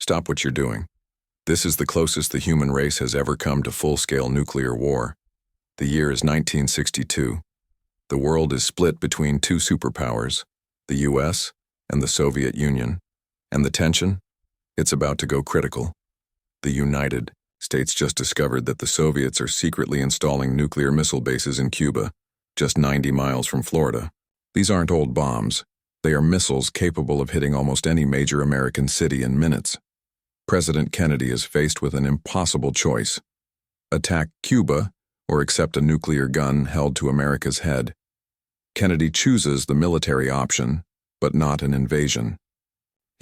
Stop what you're doing. This is the closest the human race has ever come to full-scale nuclear war. The year is 1962. The world is split between two superpowers, the US and the Soviet Union. And the tension? It's about to go critical. The United States just discovered that the Soviets are secretly installing nuclear missile bases in Cuba, just 90 miles from Florida. These aren't old bombs. They are missiles capable of hitting almost any major American city in minutes. President Kennedy is faced with an impossible choice: attack Cuba or accept a nuclear gun held to America's head. Kennedy chooses the military option, but not an invasion.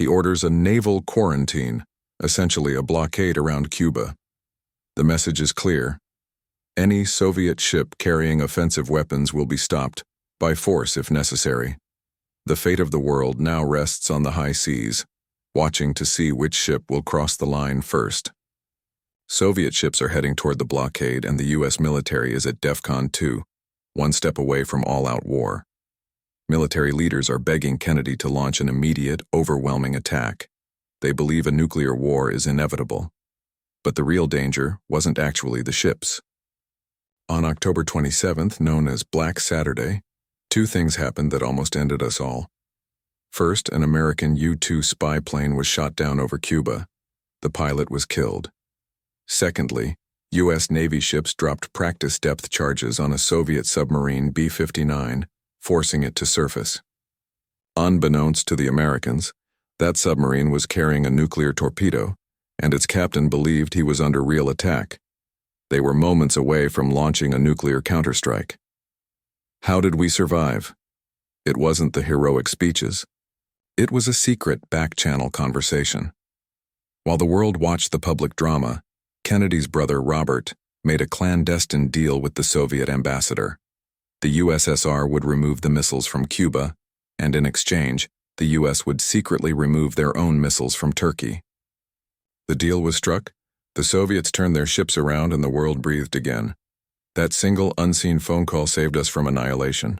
He orders a naval quarantine, essentially a blockade around Cuba. The message is clear. Any Soviet ship carrying offensive weapons will be stopped, by force if necessary. The fate of the world now rests on the high seas, watching to see which ship will cross the line first. Soviet ships are heading toward the blockade, and the U.S. military is at DEFCON 2, one step away from all-out war. Military leaders are begging Kennedy to launch an immediate, overwhelming attack. They believe a nuclear war is inevitable. But the real danger wasn't actually the ships. On October 27th, known as Black Saturday, two things happened that almost ended us all. First, an American U-2 spy plane was shot down over Cuba. The pilot was killed. Secondly, U.S. Navy ships dropped practice depth charges on a Soviet submarine B-59, forcing it to surface. Unbeknownst to the Americans, that submarine was carrying a nuclear torpedo, and its captain believed he was under real attack. They were moments away from launching a nuclear counterstrike. How did we survive? It wasn't the heroic speeches. It was a secret back-channel conversation. While the world watched the public drama, Kennedy's brother Robert made a clandestine deal with the Soviet ambassador. The USSR would remove the missiles from Cuba, and in exchange, the US would secretly remove their own missiles from Turkey. The deal was struck, the Soviets turned their ships around, and the world breathed again. That single unseen phone call saved us from annihilation.